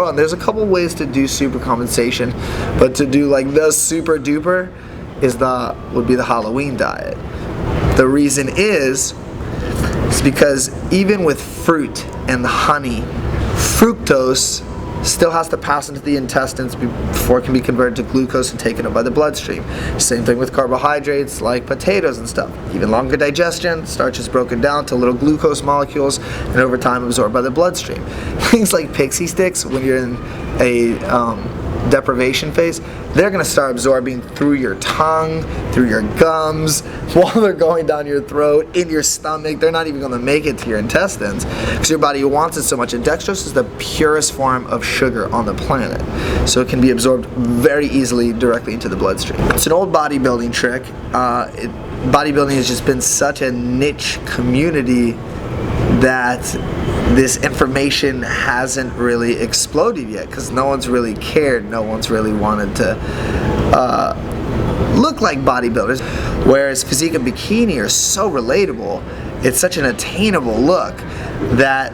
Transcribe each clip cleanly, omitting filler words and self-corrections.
And there's a couple ways to do supercompensation, but to do like the super duper would be the Halloween diet. The reason is because even with fruit and honey, fructose still has to pass into the intestines before it can be converted to glucose and taken up by the bloodstream. Same thing with carbohydrates like potatoes and stuff. Even longer digestion, starch is broken down to little glucose molecules and over time absorbed by the bloodstream. Things like pixie sticks, when you're in a deprivation phase, they're going to start absorbing through your tongue, through your gums, while they're going down your throat, in your stomach. They're not even going to make it to your intestines because your body wants it so much. And dextrose is the purest form of sugar on the planet, so it can be absorbed very easily directly into the bloodstream. It's an old bodybuilding trick. Bodybuilding has just been such a niche community that this information hasn't really exploded yet because no one's really cared. No one's really wanted to look like bodybuilders. Whereas physique and bikini are so relatable, it's such an attainable look that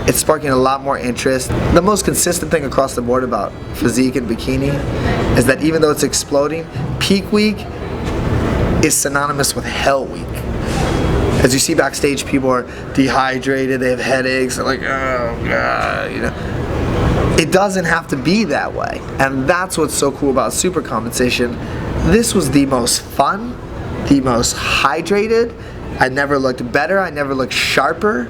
it's sparking a lot more interest. The most consistent thing across the board about physique and bikini is that even though it's exploding, peak week is synonymous with hell week. As you see backstage, people are dehydrated, they have headaches, they're like, oh God, you know. It doesn't have to be that way. And that's what's so cool about supercompensation. This was the most fun, the most hydrated. I never looked better, I never looked sharper,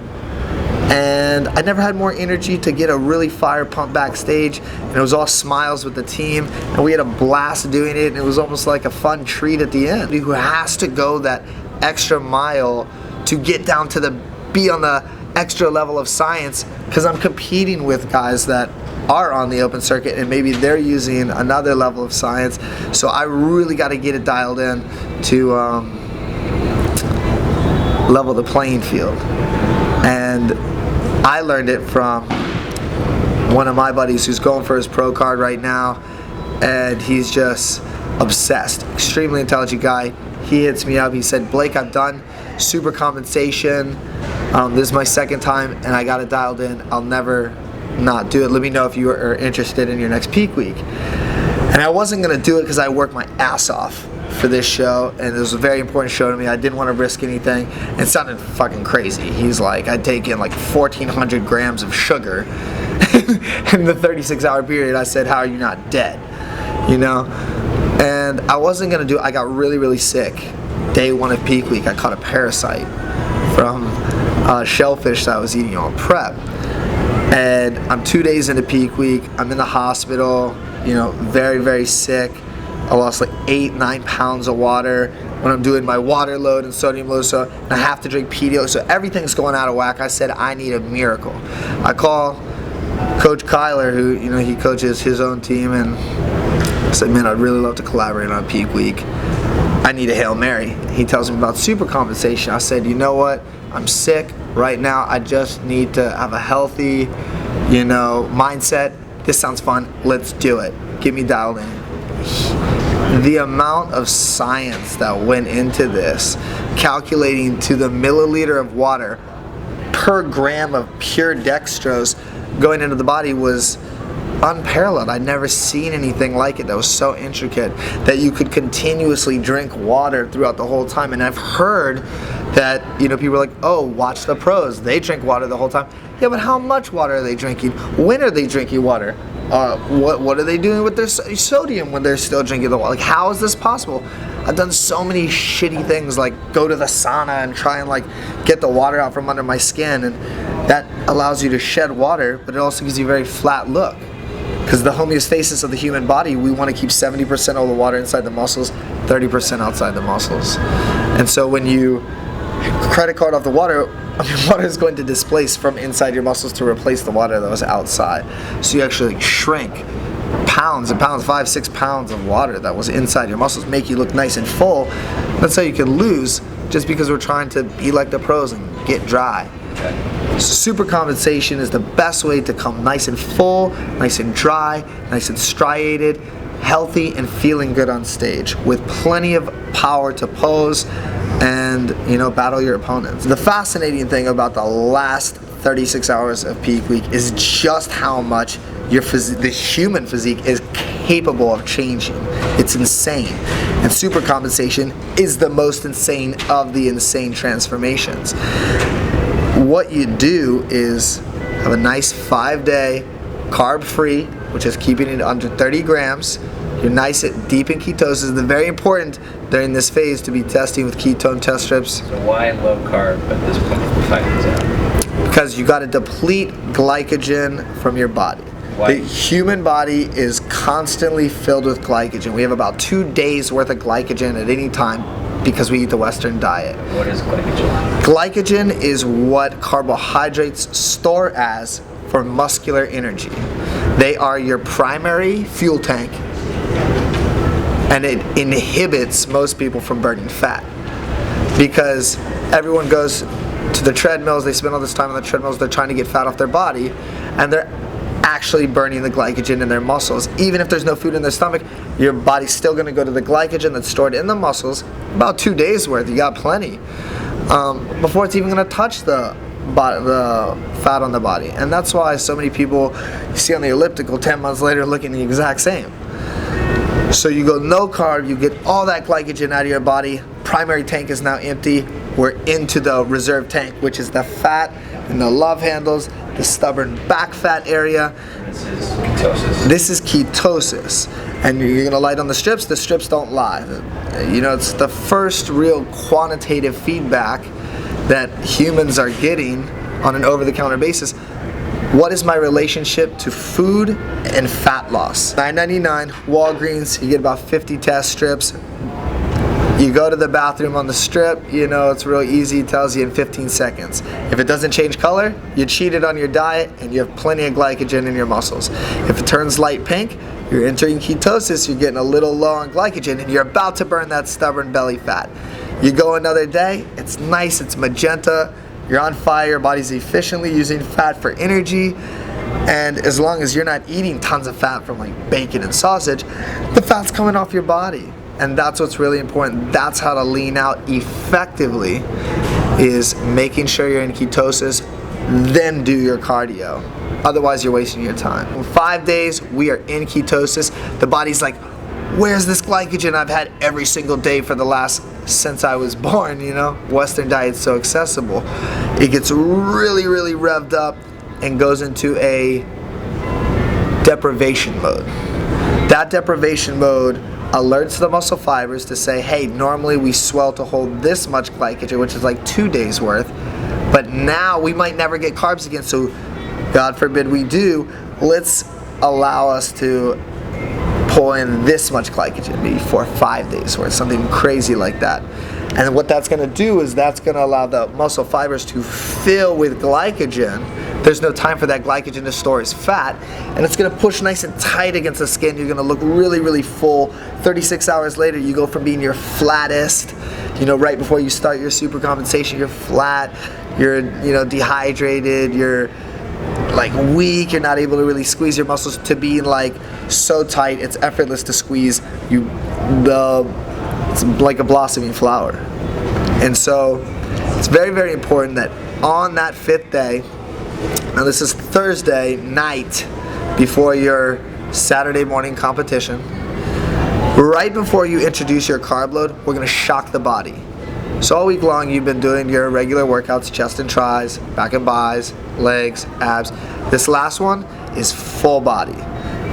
and I never had more energy to get a really fire pump backstage. And it was all smiles with the team, and we had a blast doing it, and it was almost like a fun treat at the end. Who has to go that extra mile to get down to be on the extra level of science, because I'm competing with guys that are on the open circuit and maybe they're using another level of science. So I really got to get it dialed in to level the playing field. And I learned it from one of my buddies who's going for his pro card right now, and he's just obsessed, extremely intelligent guy. He hits me up, he said, Blake, I've done supercompensation. This is my second time and I got it dialed in. I'll never not do it. Let me know if you are interested in your next peak week. And I wasn't going to do it because I worked my ass off for this show, and it was a very important show to me. I didn't want to risk anything. It sounded fucking crazy. He's like, I'd take in like 1,400 grams of sugar in the 36-hour period. I said, how are you not dead? You know? And I wasn't going to do it. I got really, really sick. Day one of peak week, I caught a parasite from shellfish that I was eating on prep. And I'm 2 days into peak week. I'm in the hospital, you know, very, very sick. I lost like 8-9 pounds of water when I'm doing my water load and sodium load, so I have to drink Pedialyte, so everything's going out of whack. I said, I need a miracle. I call Coach Kyler, who, you know, he coaches his own team, and I said, man, I'd really love to collaborate on peak week. I need a Hail Mary. He tells me about supercompensation. I said, you know what? I'm sick right now. I just need to have a healthy, you know, mindset. This sounds fun. Let's do it. Get me dialed in. The amount of science that went into this, calculating to the milliliter of water per gram of pure dextrose going into the body, was unparalleled. I'd never seen anything like it that was so intricate, that you could continuously drink water throughout the whole time. And I've heard that, you know, people are like, oh, watch the pros, they drink water the whole time. Yeah, but how much water are they drinking? When are they drinking water? What are they doing with their sodium when they're still drinking the water? Like, how is this possible? I've done so many shitty things, like go to the sauna and try and like get the water out from under my skin, and that allows you to shed water, but it also gives you a very flat look. Because the homeostasis of the human body, we want to keep 70% of the water inside the muscles, 30% outside the muscles. And so when you credit card off the water, water is going to displace from inside your muscles to replace the water that was outside. So you actually shrink pounds and pounds, 5-6 pounds of water that was inside your muscles, make you look nice and full. That's how you can lose, just because we're trying to be like the pros and get dry. So supercompensation is the best way to come nice and full, nice and dry, nice and striated, healthy, and feeling good on stage with plenty of power to pose and, you know, battle your opponents. The fascinating thing about the last 36 hours of peak week is just how much the human physique is capable of changing. It's insane. And supercompensation is the most insane of the insane transformations. What you do is have a nice 5-day carb-free, which is keeping it under 30 grams. You're nice at deep in ketosis. It's very important during this phase to be testing with ketone test strips. So why low carb at this point to find these out? Because you got to deplete glycogen from your body. Why? The human body is constantly filled with glycogen. We have about 2 days worth of glycogen at any time because we eat the Western diet. What is glycogen? Glycogen is what carbohydrates store as for muscular energy. They are your primary fuel tank, and it inhibits most people from burning fat because everyone goes to the treadmills, they spend all this time on the treadmills, they're trying to get fat off their body, and they're actually burning the glycogen in their muscles. Even if there's no food in their stomach, your body's still going to go to the glycogen that's stored in the muscles, about 2 days worth. You got plenty before it's even going to touch the fat on the body. And that's why so many people you see on the elliptical 10 months later looking the exact same. So you go no carb, you get all that glycogen out of your body, primary tank is now empty, we're into the reserve tank, which is the fat and the love handles, the stubborn back fat area. This is ketosis. This is ketosis. And you're gonna light on the strips don't lie. You know, it's the first real quantitative feedback that humans are getting on an over-the-counter basis. What is my relationship to food and fat loss? $9.99, Walgreens, you get about 50 test strips. You go to the bathroom on the strip, you know, it's real easy, it tells you in 15 seconds. If it doesn't change color, you cheated on your diet and you have plenty of glycogen in your muscles. If it turns light pink, you're entering ketosis, you're getting a little low on glycogen and you're about to burn that stubborn belly fat. You go another day, it's nice, it's magenta, you're on fire, your body's efficiently using fat for energy, and as long as you're not eating tons of fat from like bacon and sausage, the fat's coming off your body. And that's what's really important. That's how to lean out effectively, is making sure you're in ketosis, then do your cardio. Otherwise, you're wasting your time. In 5 days, we are in ketosis. The body's like, where's this glycogen I've had every single day for the last, since I was born, you know? Western diet's so accessible. It gets really, really revved up and goes into a deprivation mode. That deprivation mode alerts the muscle fibers to say, hey, normally we swell to hold this much glycogen, which is like 2 days worth, but now we might never get carbs again, so God forbid we do, let's allow us to pull in this much glycogen, maybe 4 or 5 days worth, something crazy like that. And what that's going to do is that's going to allow the muscle fibers to fill with glycogen. There's no time for that glycogen to store as fat, and it's going to push nice and tight against the skin. You're going to look really, really full. 36 hours later, you go from being your flattest, you know, right before you start your supercompensation, you're flat, you're, you know, dehydrated, you're like weak, you're not able to really squeeze your muscles, to being like so tight, it's effortless to squeeze you. It's like a blossoming flower. And so it's very, very important that on that 5th day, now this is Thursday night before your Saturday morning competition, right before you introduce your carb load, we're going to shock the body. So all week long you've been doing your regular workouts, chest and tris, back and bis, legs, abs. This last one is full body.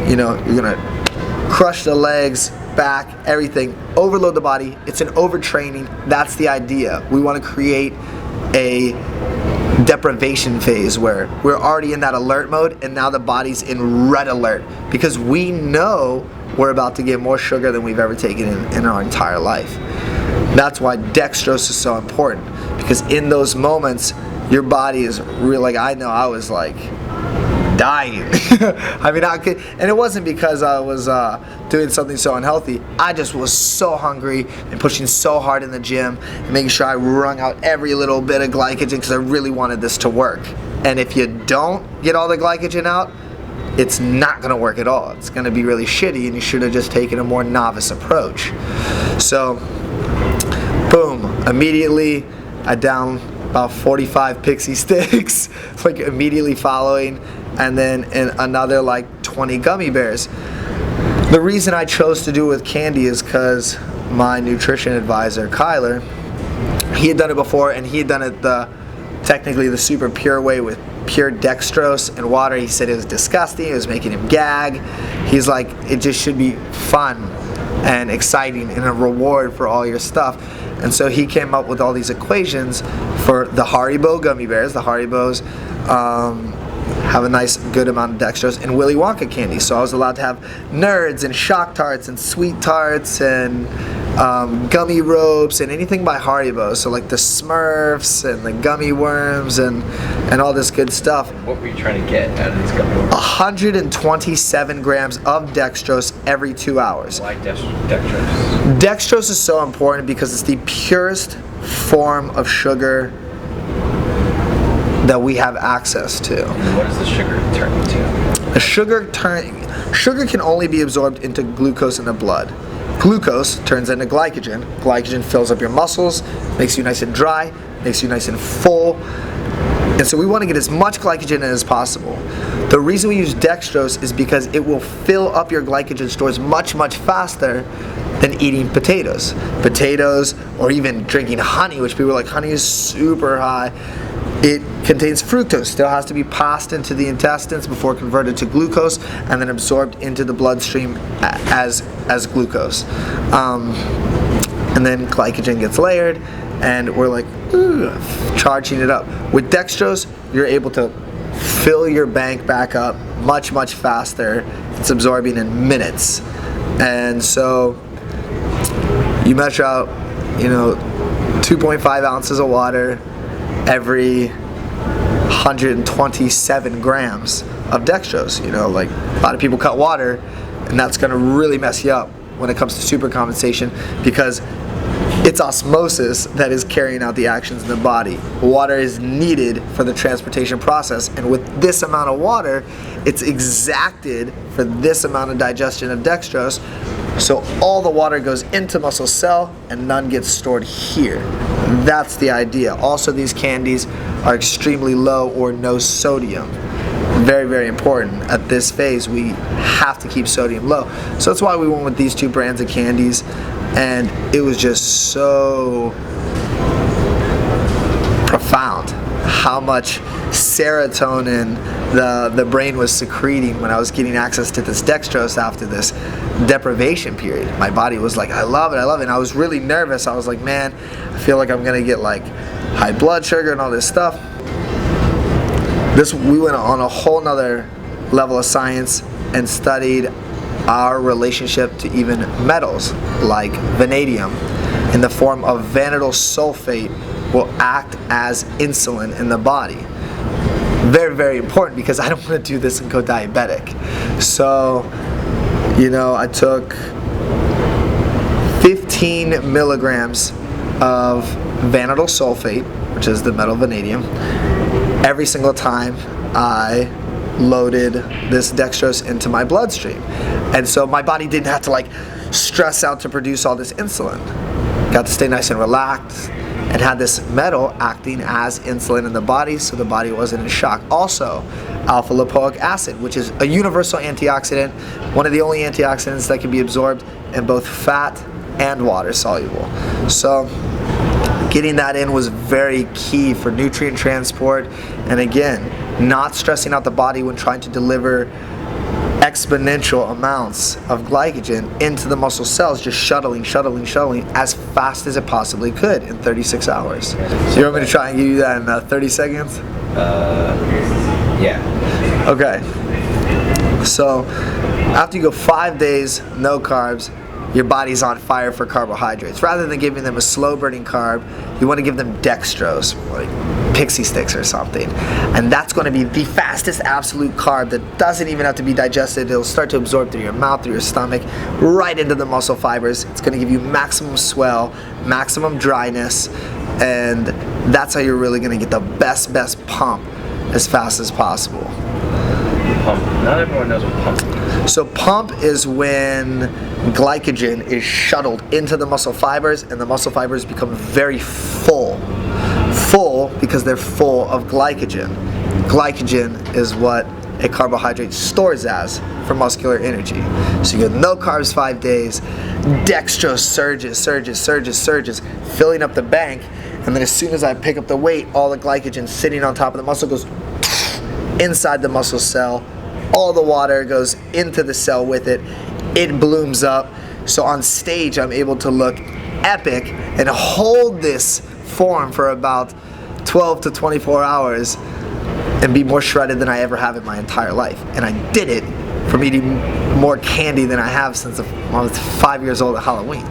You know, you're going to crush the legs, back, everything, overload the body. It's an overtraining. That's the idea. We want to create a deprivation phase where we're already in that alert mode and now the body's in red alert because we know we're about to get more sugar than we've ever taken in our entire life. That's why dextrose is so important, because in those moments your body is real. Like I know I was like dying. I mean, and it wasn't because I was doing something so unhealthy. I just was so hungry and pushing so hard in the gym and making sure I wrung out every little bit of glycogen because I really wanted this to work. And if you don't get all the glycogen out, it's not going to work at all. It's going to be really shitty, and you should have just taken a more novice approach. So, boom, immediately I down about 45 pixie sticks, like immediately following, and then another like 20 gummy bears. The reason I chose to do it with candy is because my nutrition advisor, Kyler, he had done it before, and he had done it technically the super pure way with pure dextrose and water. He said it was disgusting, it was making him gag. He's like, it just should be fun and exciting and a reward for all your stuff. And so he came up with all these equations for the Haribo gummy bears. The Haribos have a nice good amount of dextrose, and Willy Wonka candy. So I was allowed to have Nerds and Shock Tarts and Sweet Tarts and gummy ropes and anything by Haribo. So like the Smurfs and the gummy worms and all this good stuff. What were you trying to get out of these gummy worms? 127 grams of dextrose every 2 hours. Why dextrose? Dextrose is so important because it's the purest form of sugar that we have access to. And what does the sugar turn into? The sugar can only be absorbed into glucose in the blood. Glucose turns into glycogen. Glycogen fills up your muscles, makes you nice and dry, makes you nice and full. And so we want to get as much glycogen in as possible. The reason we use dextrose is because it will fill up your glycogen stores much, much faster than eating potatoes. Potatoes, or even drinking honey, which people are like, honey is super high. It contains fructose, still has to be passed into the intestines before converted to glucose and then absorbed into the bloodstream as glucose. And then glycogen gets layered, and we're like, charging it up. With dextrose, you're able to fill your bank back up much, much faster. It's absorbing in minutes. And so you measure out, 2.5 ounces of water every 127 grams of dextrose. Like a lot of people cut water, and that's going to really mess you up when it comes to supercompensation, because it's osmosis that is carrying out the actions in the body. Water is needed for the transportation process, and with this amount of water, it's exacted for this amount of digestion of dextrose. So all the water goes into muscle cell and none gets stored here. That's the idea. Also, these candies are extremely low or no sodium. Very, very important. At this phase, we have to keep sodium low. So that's why we went with these two brands of candies, and it was just so profound how much serotonin the brain was secreting when I was getting access to this dextrose after this deprivation period. My body was like, I love it, I love it. And I was really nervous. I was like, man, I feel like I'm gonna get like high blood sugar and all this stuff. We went on a whole nother level of science and studied our relationship to even metals like vanadium in the form of vanadyl sulfate will act as insulin in the body. Very, very important, because I don't want to do this and go diabetic. So, I took 15 milligrams of vanadyl sulfate, which is the metal vanadium, every single time I loaded this dextrose into my bloodstream. And so my body didn't have to like stress out to produce all this insulin. Got to stay nice and relaxed, and had this metal acting as insulin in the body, so the body wasn't in shock. Also, alpha lipoic acid, which is a universal antioxidant, one of the only antioxidants that can be absorbed in both fat and water soluble. So getting that in was very key for nutrient transport, and again, not stressing out the body when trying to deliver exponential amounts of glycogen into the muscle cells, just shuttling as fast as it possibly could in 36 hours. So you want me to try and give you that in 30 seconds? Yeah. Okay. So after you go 5 days, no carbs, your body's on fire for carbohydrates. Rather than giving them a slow burning carb, you want to give them dextrose, like pixie sticks or something. And that's going to be the fastest absolute carb that doesn't even have to be digested. It'll start to absorb through your mouth, through your stomach, right into the muscle fibers. It's going to give you maximum swell, maximum dryness, and that's how you're really going to get the best pump as fast as possible. Pump. Not everyone knows what pump is. So pump is when glycogen is shuttled into the muscle fibers, and the muscle fibers become very full full because they're full of glycogen. Glycogen is what a carbohydrate stores as for muscular energy. So you go no carbs 5 days, dextrose surges, filling up the bank, and then as soon as I pick up the weight, all the glycogen sitting on top of the muscle goes inside the muscle cell. All the water goes into the cell with it. It blooms up. So on stage, I'm able to look epic and hold this form for about 12 to 24 hours and be more shredded than I ever have in my entire life. And I did it from eating more candy than I have since I was 5 years old at Halloween.